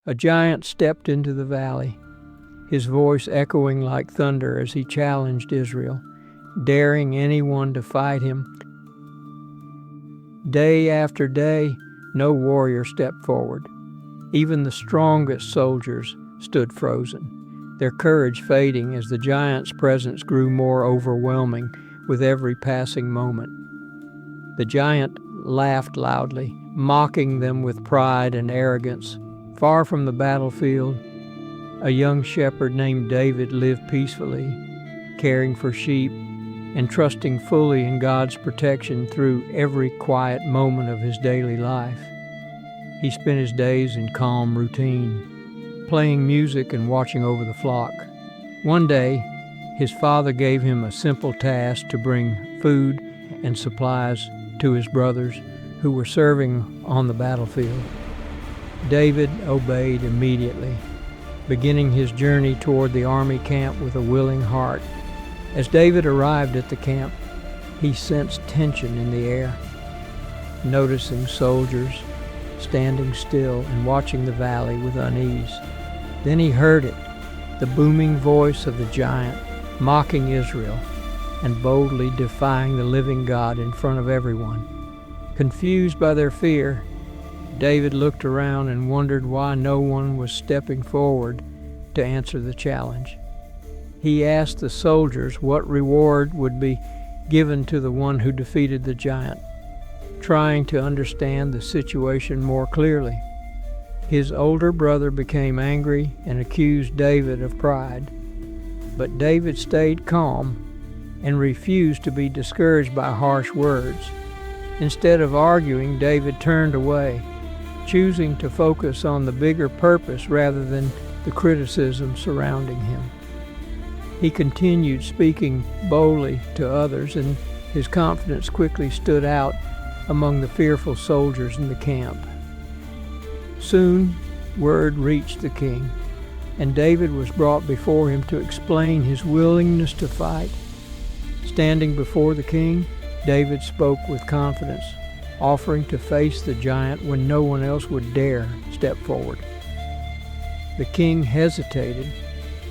A giant stepped into the valley, his voice echoing like thunder as he challenged Israel, daring anyone to fight him. Day after day, no warrior stepped forward. Even the strongest soldiers stood frozen, their courage fading as the giant's presence grew more overwhelming with every passing moment. The giant laughed loudly, mocking them with pride and arrogance. Far from the battlefield, a young shepherd named David lived peacefully, caring for sheep and trusting fully in God's protection through every quiet moment of his daily life. He spent his days in calm routine, playing music and watching over the flock. One day, his father gave him a simple task to bring food and supplies to his brothers who were serving on the battlefield. David obeyed immediately, beginning his journey toward the army camp with a willing heart. As David arrived at the camp, he sensed tension in the air, noticing soldiers standing still and watching the valley with unease. Then he heard it, the booming voice of the giant, mocking Israel and boldly defying the living God in front of everyone. Confused by their fear, David looked around and wondered why no one was stepping forward to answer the challenge. He asked the soldiers what reward would be given to the one who defeated the giant, trying to understand the situation more clearly. His older brother became angry and accused David of pride, but David stayed calm and refused to be discouraged by harsh words. Instead of arguing, David turned away, choosing to focus on the bigger purpose rather than the criticism surrounding him. He continued speaking boldly to others, and his confidence quickly stood out among the fearful soldiers in the camp. Soon, word reached the king, and David was brought before him to explain his willingness to fight. Standing before the king, David spoke with confidence, offering to face the giant when no one else would dare step forward. The king hesitated,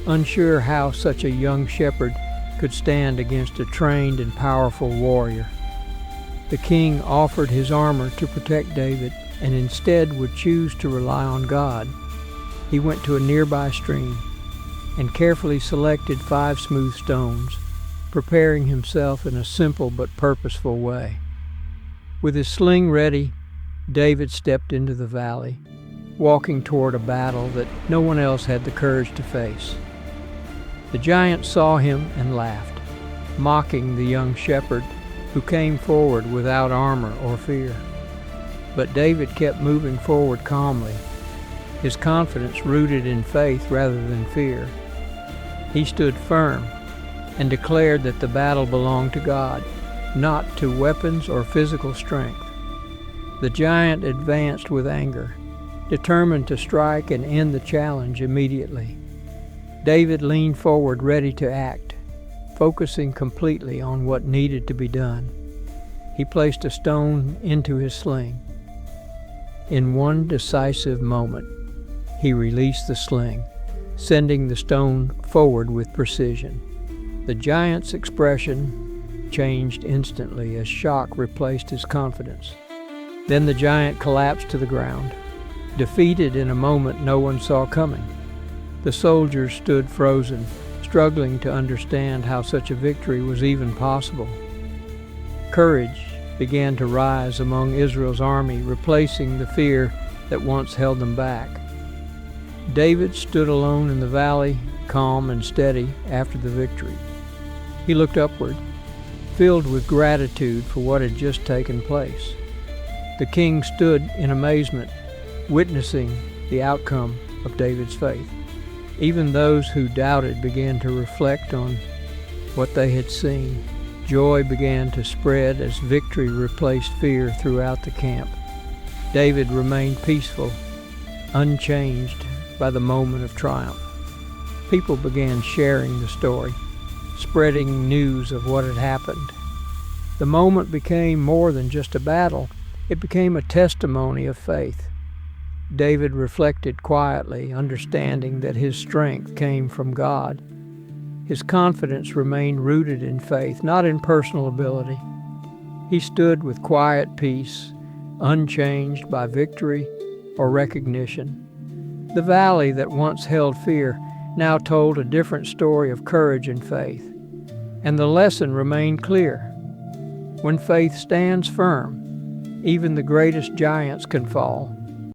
unsure how such a young shepherd could stand against a trained and powerful warrior. The king offered his armor to protect David and instead would choose to rely on God. He went to a nearby stream and carefully selected 5 smooth stones, preparing himself in a simple but purposeful way. With his sling ready, David stepped into the valley, walking toward a battle that no one else had the courage to face. The giant saw him and laughed, mocking the young shepherd who came forward without armor or fear. But David kept moving forward calmly, his confidence rooted in faith rather than fear. He stood firm and declared that the battle belonged to God, not to weapons or physical strength. The giant advanced with anger, determined to strike and end the challenge immediately. David leaned forward ready to act, focusing completely on what needed to be done. He placed a stone into his sling. In one decisive moment, he released the sling, sending the stone forward with precision. The giant's expression changed instantly as shock replaced his confidence. Then the giant collapsed to the ground, defeated in a moment no one saw coming. The soldiers stood frozen, struggling to understand how such a victory was even possible. Courage began to rise among Israel's army, replacing the fear that once held them back. David stood alone in the valley, calm and steady after the victory. He looked upward, filled with gratitude for what had just taken place. The king stood in amazement, witnessing the outcome of David's faith. Even those who doubted began to reflect on what they had seen. Joy began to spread as victory replaced fear throughout the camp. David remained peaceful, unchanged by the moment of triumph. People began sharing the story, spreading news of what had happened. The moment became more than just a battle. It became a testimony of faith. David reflected quietly, understanding that his strength came from God. His confidence remained rooted in faith, not in personal ability. He stood with quiet peace, unchanged by victory or recognition. The valley that once held fear now told a different story of courage and faith. And the lesson remained clear. When faith stands firm, even the greatest giants can fall.